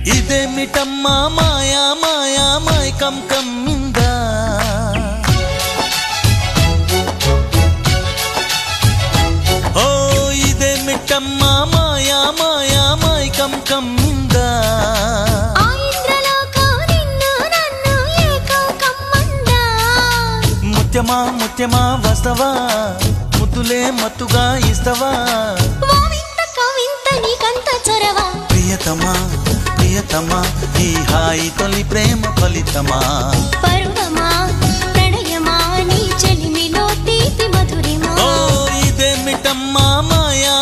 ఇదేమిటమ్మా మాయా మాయా మైకం కమ్మిందా ఓ ఇదేమిటమ్మా మాయా మాయా మైకం కమ్మిందా ముత్యమా ముత్యమా వస్తవా ముద్దులే మత్తుగా ఇస్తవా ప్రియతమా ప్రియతమా ఈ హాయి తొలి ప్రేమ ఫలితమా పరువమా ప్రణయమా నీ చెలిమిలో తీపి మధురిమా ఓ ఇదేమిటమ్మా మాయా